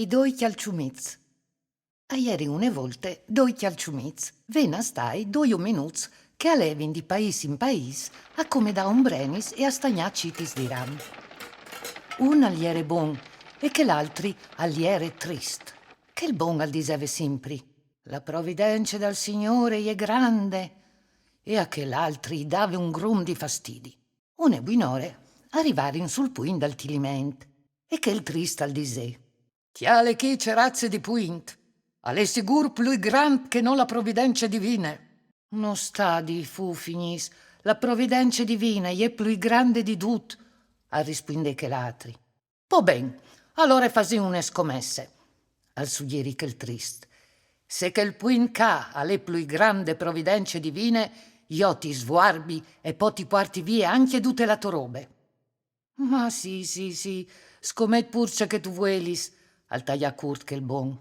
i due chialciumiz. A ieri une volte, due chialciumiz vena stai 2 minuti che alevin di paese in paese a come da ombrenis e a stagnà citis di ram. Un aliere bon e che l'altri aliere trist. Che il bon al diseve simpri. La provvidenza del Signore è grande e a che l'altri dave un grum di fastidi. Une buinore arrivarin sul puin del tiliment e che il trist al disè. Tiale che cerazze di puint, alle sigur più grand che non la provvidenza divina. Non sta di fu finis, la provvidenza divina è più grande di tut, a rispondè che l'altri. Po ben, allora fasi une scommesse, al suggeri che il trist. Se che il puin ca alle più grande provvidenza divine, io ti svuarbi e poi ti porti via anche tutte la tua robe. Ma sì, scommet purce che tu vuelis, al taglia curt che il bon.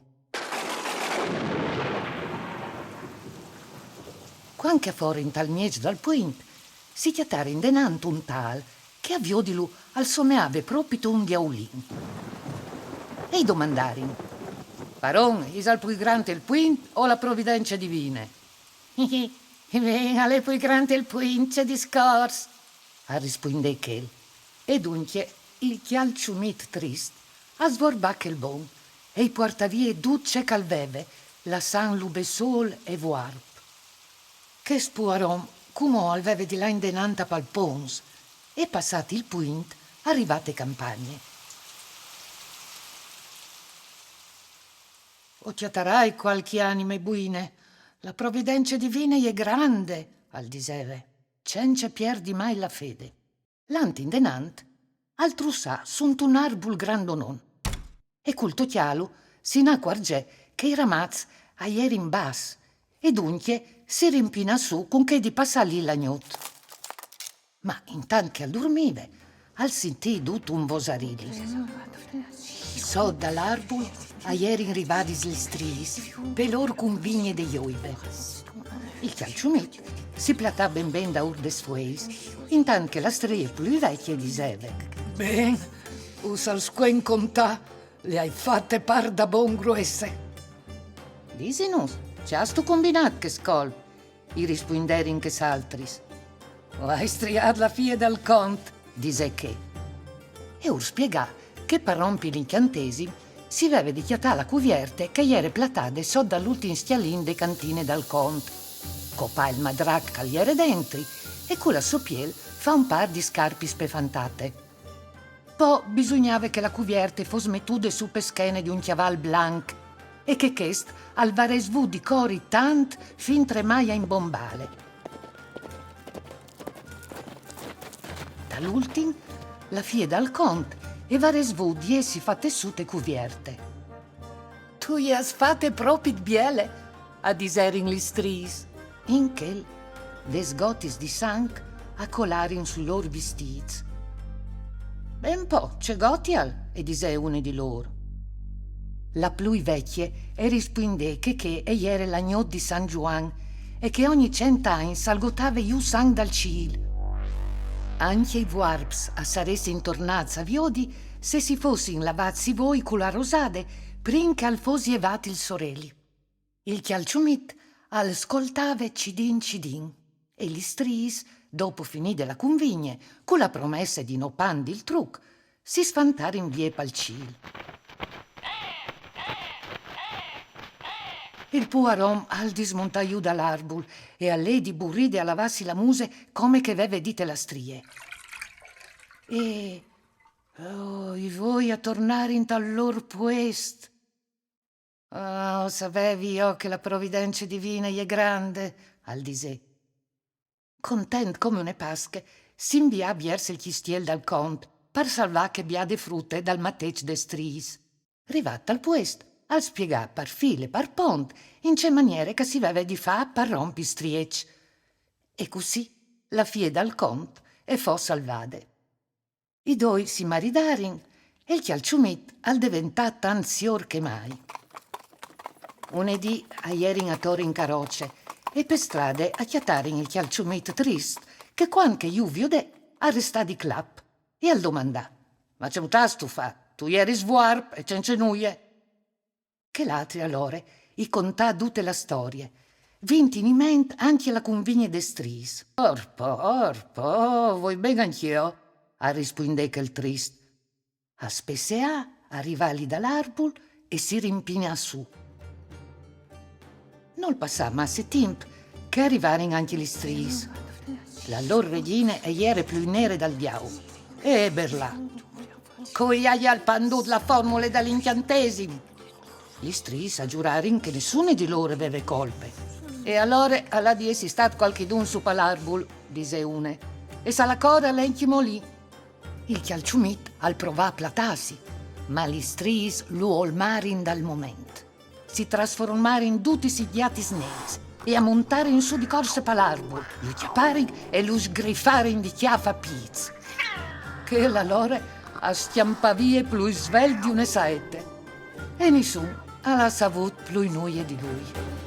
Quanche fuori in tal miege dal puint, si chiatare in denanto un tal che avviò di lu al someave proprio un diaulin. E domandarin, Paron, is al più grande il puint o la provvidenza divina? Beh, alle più grande il puint c'è discors, a rispondè chel. E dunque il chialciumit trist a svorbac il bon e i porta via duce calveve, la san lube sol e vuarp. Che spuarom, come alveve di là in denanta pal pons, e passati il puint, arrivate campagne. O chiatarai qualche anime buine, la provvidenza divina è grande, al diseve, cence pierdi mai la fede. Lant in denant, altru sa sunt un arbul grandonon, e culto chialu si n'accorge che i ramaz a ieri in bas, e dunque si rimpina su con che di passargli l'agnot. Ma intanto che al dormive, al sentì tutto un vosarili. So dall'arbul a ieri in rivadis gli stris, per lor con vigne de ioive. Il calciumit si platà ben da urdes fueis, intanto che la strie più vecchie diseve. Ben, usal squen contà, le hai fatte par da bon gruesse. Disinus, c'ha sto combinat che scol, i risponderin che s'altris. Hai striat la fie del cont, dise che. E ur spiegà che per rompi l'incantesi si veve di chiatà la cuvierte che ieri platade so dall'ultim stialin de cantine dal cont. Copà il madrac cagliere dentri e con la soppiel fa un par di scarpi spefantate. Poi bisognava che la cuvierte fosse mettude su peschene di un chiaval blanc e che chest al varesvu di cori tant fin tremaia in bombale. Dall'ultim la fie dal cont e varesvu di essi fa tessute cuvierte. Tu has fate propit biele, a diserin li stris, in chel des gotis di sanc a colarin su lor vestiz. Ben po, c'è gotial, e dise une di loro. La plui vecchie e rispondè che eiere l'agnot di San Juan e che ogni 100 anni salgotave iu sang dal cil. Anche i vuarps a saresti intornazza viodi se si fossin lavazzi voi con la rosade prin che al fosi evati il sorelli. Il chialciumit al scoltave cidin e gli stris, dopo finì della convigne, con la promessa di no pandi il truc, si sfantarin vie pal cil. Il puarom al dismontaiu dall'arbul e a lei di burride a lavassi la muse come che veve dite la strie. E i voi a tornare in tal lor puest. Oh, sapevi io che la provvidenza divina è grande, al disè. Content come une pasche, s'invia verso il chistiel dal cont, per salvà che bia de frutte dal matec de stris. Rivat al puest, al spiegà par file par pont, in ce maniere che si veve di fa par rompi striec. E così la fie dal cont e fo salvade. I doi si maridarin e il chialciumit al diventà tan sior che mai. Unedì a ierin a tori in caroce e per strade a chiatarin il chialciumit trist che quanche iu viode arrestà di clap e al domandà: ma c'è un tasto fa? Tu ieri svuarp e c'è nuie? Che l'altri allora i contà tutte la storia. Vinti in mente anche la convigne de stris. Orpo, vuoi bene anch'io? Ha risponde il trist. A spesseà, arrivali dall'arbol e si rimpina su. Non passà massa tempo che arrivarono anche gli stris. La loro regina era più nera dal diavolo. E berlà. Coi al pandut la formula dall'incantesimo. Gli stris giurarono che nessuno di loro aveva colpe. E allora alla di essi stato qualchedun su l'arbol, disse una, e sa la cora l'enchimo lì. Il chialciumit al provà a platarsi, ma gli stris lo olmarin dal momento. Si trasformarono in tutti sigliati snells e a montare in su di corsa l'arbol, lo chiapparin e lo sgriffarin di chiaffa piz. Che la loro a stiampavie più svel di una saette. E nessuno ha la savut più noie di lui.